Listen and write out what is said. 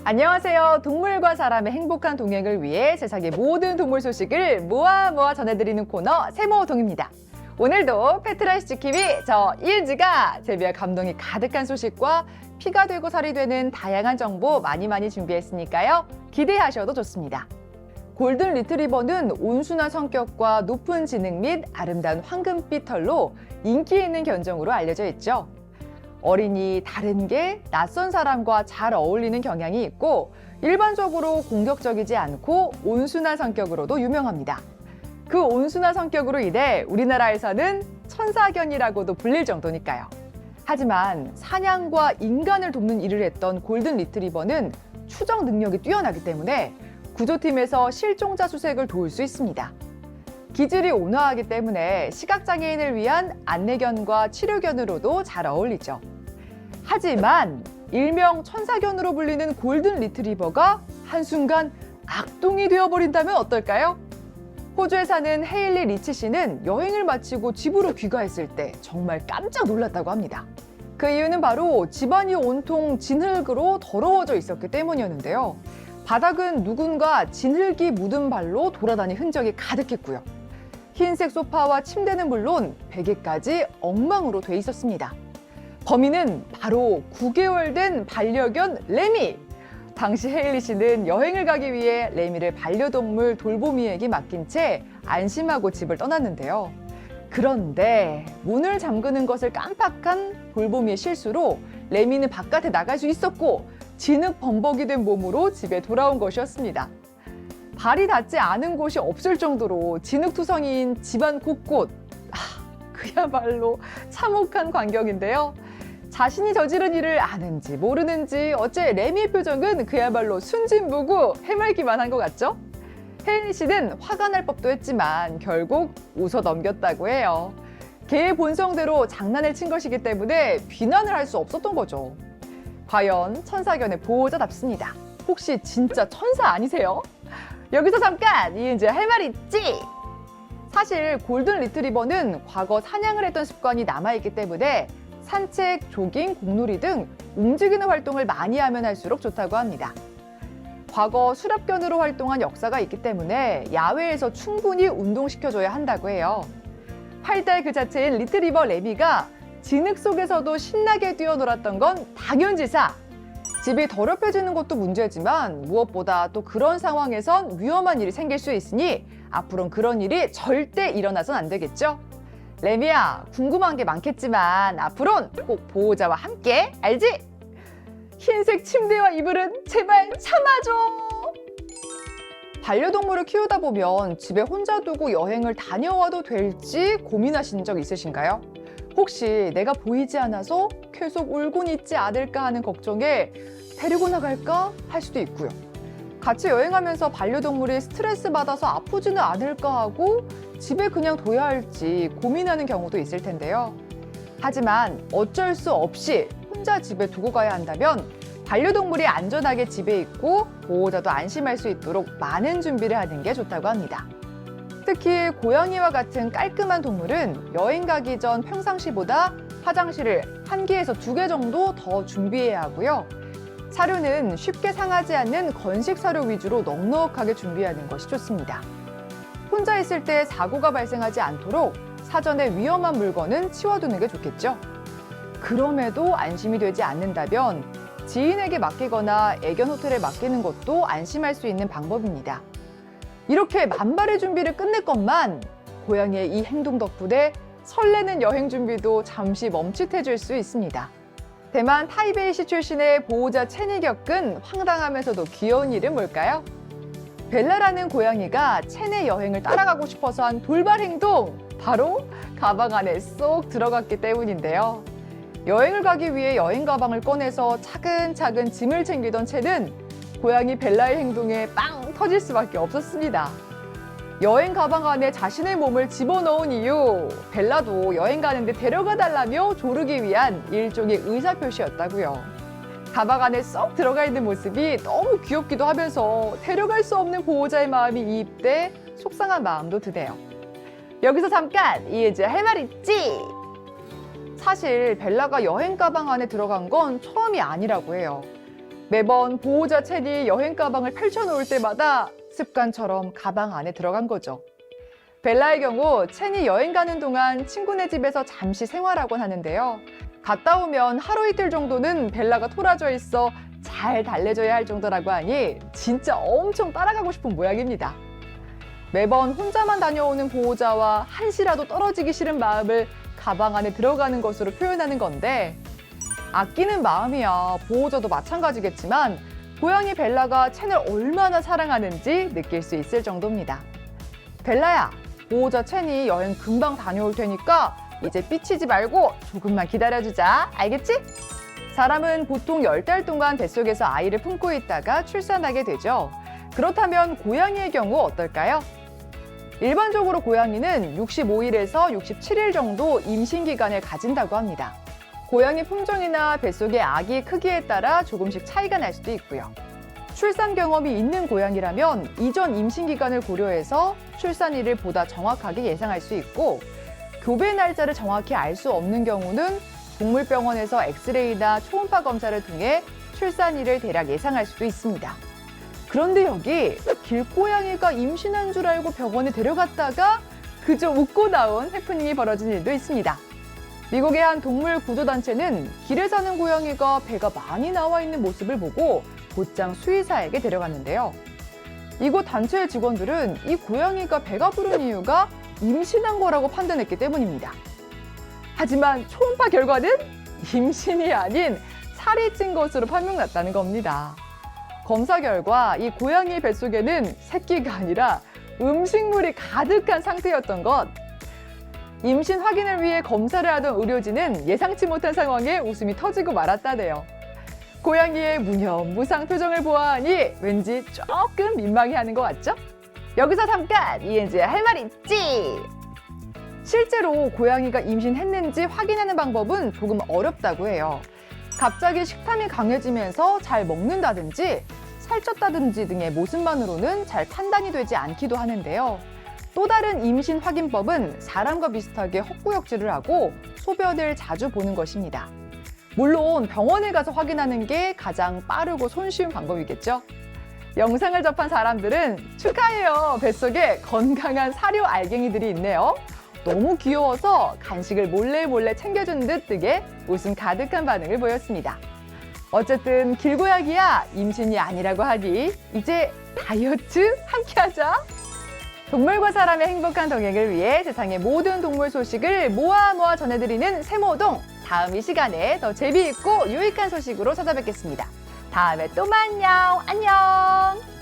안녕하세요. 동물과 사람의 행복한 동행을 위해 세상의 모든 동물 소식을 모아 전해드리는 코너 세모동입니다. 오늘도 페트라이스 지킴이 저 이은지가 재미와 감동이 가득한 소식과 피가 되고 살이 되는 다양한 정보 많이 준비했으니까요. 기대하셔도 좋습니다. 골든 리트리버는 온순한 성격과 높은 지능 및 아름다운 황금빛 털로 인기 있는 견종으로 알려져 있죠. 어린이, 다른 개, 낯선 사람과 잘 어울리는 경향이 있고 일반적으로 공격적이지 않고 온순한 성격으로도 유명합니다. 그 온순한 성격으로 인해 우리나라에서는 천사견이라고도 불릴 정도니까요. 하지만 사냥과 인간을 돕는 일을 했던 골든 리트리버는 추적 능력이 뛰어나기 때문에 구조팀에서 실종자 수색을 도울 수 있습니다. 기질이 온화하기 때문에 시각장애인을 위한 안내견과 치료견으로도 잘 어울리죠. 하지만 일명 천사견으로 불리는 골든 리트리버가 한순간 악동이 되어버린다면 어떨까요? 호주에 사는 헤일리 리치 씨는 여행을 마치고 집으로 귀가했을 때 정말 깜짝 놀랐다고 합니다. 그 이유는 바로 집안이 온통 진흙으로 더러워져 있었기 때문이었는데요. 바닥은 누군가 진흙이 묻은 발로 돌아다닌 흔적이 가득했고요. 흰색 소파와 침대는 물론 베개까지 엉망으로 돼 있었습니다. 범인은 바로 9개월 된 반려견 레미! 당시 헤일리 씨는 여행을 가기 위해 레미를 반려동물 돌보미에게 맡긴 채 안심하고 집을 떠났는데요. 그런데 문을 잠그는 것을 깜빡한 돌보미의 실수로 레미는 바깥에 나갈 수 있었고 진흙 범벅이 된 몸으로 집에 돌아온 것이었습니다. 발이 닿지 않은 곳이 없을 정도로 진흙투성이인 집안 곳곳. 그야말로 참혹한 광경인데요. 자신이 저지른 일을 아는지 모르는지 어째 레미의 표정은 그야말로 순진무구 해맑기만 한 것 같죠? 헤일리 씨는 화가 날 법도 했지만 결국 웃어 넘겼다고 해요. 개의 본성대로 장난을 친 것이기 때문에 비난을 할 수 없었던 거죠. 과연 천사견의 보호자답습니다. 혹시 진짜 천사 아니세요? 여기서 잠깐 이은지의 할 말 있지? 사실 골든 리트리버는 과거 사냥을 했던 습관이 남아있기 때문에 산책, 조깅, 공놀이 등 움직이는 활동을 많이 하면 할수록 좋다고 합니다. 과거 수렵견으로 활동한 역사가 있기 때문에 야외에서 충분히 운동시켜줘야 한다고 해요. 활달 그 자체인 리트리버 레미가 진흙 속에서도 신나게 뛰어놀았던 건 당연지사. 집이 더럽혀지는 것도 문제지만 무엇보다 또 그런 상황에선 위험한 일이 생길 수 있으니 앞으로는 그런 일이 절대 일어나선 안 되겠죠? 레미야, 궁금한 게 많겠지만 앞으론 꼭 보호자와 함께, 알지? 흰색 침대와 이불은 제발 참아줘! 반려동물을 키우다 보면 집에 혼자 두고 여행을 다녀와도 될지 고민하신 적 있으신가요? 혹시 내가 보이지 않아서 계속 울곤 있지 않을까 하는 걱정에 데리고 나갈까 할 수도 있고요. 같이 여행하면서 반려동물이 스트레스 받아서 아프지는 않을까 하고 집에 그냥 둬야 할지 고민하는 경우도 있을 텐데요. 하지만 어쩔 수 없이 혼자 집에 두고 가야 한다면 반려동물이 안전하게 집에 있고 보호자도 안심할 수 있도록 많은 준비를 하는 게 좋다고 합니다. 특히 고양이와 같은 깔끔한 동물은 여행 가기 전 평상시보다 화장실을 1개에서 2개 정도 더 준비해야 하고요. 사료는 쉽게 상하지 않는 건식 사료 위주로 넉넉하게 준비하는 것이 좋습니다. 혼자 있을 때 사고가 발생하지 않도록 사전에 위험한 물건은 치워두는 게 좋겠죠. 그럼에도 안심이 되지 않는다면 지인에게 맡기거나 애견 호텔에 맡기는 것도 안심할 수 있는 방법입니다. 이렇게 만발의 준비를 끝냈건만 고양이의 이 행동 덕분에 설레는 여행 준비도 잠시 멈칫해질 수 있습니다. 대만 타이베이시 출신의 보호자 첸이 겪은 황당하면서도 귀여운 일은 뭘까요? 벨라라는 고양이가 첸의 여행을 따라가고 싶어서 한 돌발 행동! 바로 가방 안에 쏙 들어갔기 때문인데요. 여행을 가기 위해 여행 가방을 꺼내서 차근차근 짐을 챙기던 첸은 고양이 벨라의 행동에 빵 터질 수밖에 없었습니다. 여행 가방 안에 자신의 몸을 집어넣은 이유, 벨라도 여행 가는데 데려가 달라며 조르기 위한 일종의 의사표시였다고요. 가방 안에 쏙 들어가 있는 모습이 너무 귀엽기도 하면서 데려갈 수 없는 보호자의 마음이 이입돼 속상한 마음도 드네요. 여기서 잠깐 이은지의 할 말 있지? 사실 벨라가 여행 가방 안에 들어간 건 처음이 아니라고 해요. 매번 보호자 첸이 여행 가방을 펼쳐놓을 때마다 습관처럼 가방 안에 들어간 거죠. 벨라의 경우 첸이 여행 가는 동안 친구네 집에서 잠시 생활하곤 하는데요. 갔다 오면 하루 이틀 정도는 벨라가 토라져 있어 잘 달래줘야 할 정도라고 하니 진짜 엄청 따라가고 싶은 모양입니다. 매번 혼자만 다녀오는 보호자와 한시라도 떨어지기 싫은 마음을 가방 안에 들어가는 것으로 표현하는 건데, 아끼는 마음이야 보호자도 마찬가지겠지만 고양이 벨라가 첸을 얼마나 사랑하는지 느낄 수 있을 정도입니다. 벨라야, 보호자 첸이 여행 금방 다녀올 테니까 이제 삐치지 말고 조금만 기다려주자. 알겠지? 사람은 보통 10달 동안 뱃속에서 아이를 품고 있다가 출산하게 되죠. 그렇다면 고양이의 경우 어떨까요? 일반적으로 고양이는 65일에서 67일 정도 임신 기간을 가진다고 합니다. 고양이 품종이나 뱃속의 아기 크기에 따라 조금씩 차이가 날 수도 있고요. 출산 경험이 있는 고양이라면 이전 임신 기간을 고려해서 출산일을 보다 정확하게 예상할 수 있고, 교배 날짜를 정확히 알 수 없는 경우는 동물병원에서 엑스레이나 초음파 검사를 통해 출산일을 대략 예상할 수도 있습니다. 그런데 여기 길고양이가 임신한 줄 알고 병원에 데려갔다가 그저 웃고 나온 해프닝이 벌어진 일도 있습니다. 미국의 한 동물 구조단체는 길에 사는 고양이가 배가 많이 나와 있는 모습을 보고 곧장 수의사에게 데려갔는데요. 이곳 단체의 직원들은 이 고양이가 배가 부른 이유가 임신한 거라고 판단했기 때문입니다. 하지만 초음파 결과는 임신이 아닌 살이 찐 것으로 판명났다는 겁니다. 검사 결과 이 고양이 뱃속에는 새끼가 아니라 음식물이 가득한 상태였던 것. 임신 확인을 위해 검사를 하던 의료진은 예상치 못한 상황에 웃음이 터지고 말았다네요. 고양이의 무념무상 표정을 보아하니 왠지 조금 민망해하는 것 같죠? 여기서 잠깐 이은지의 할 말 있지! 실제로 고양이가 임신했는지 확인하는 방법은 조금 어렵다고 해요. 갑자기 식탐이 강해지면서 잘 먹는다든지 살쪘다든지 등의 모습만으로는 잘 판단이 되지 않기도 하는데요. 또 다른 임신 확인법은 사람과 비슷하게 헛구역질을 하고 소변을 자주 보는 것입니다. 물론 병원에 가서 확인하는 게 가장 빠르고 손쉬운 방법이겠죠. 영상을 접한 사람들은 축하해요! 뱃속에 건강한 사료 알갱이들이 있네요. 너무 귀여워서 간식을 몰래 챙겨주는 듯 등의 웃음 가득한 반응을 보였습니다. 어쨌든 길고양이야 임신이 아니라고 하니 이제 다이어트 함께하자! 동물과 사람의 행복한 동행을 위해 세상의 모든 동물 소식을 모아 전해드리는 세모동. 다음 이 시간에 더 재미있고 유익한 소식으로 찾아뵙겠습니다. 다음에 또 만나요. 안녕!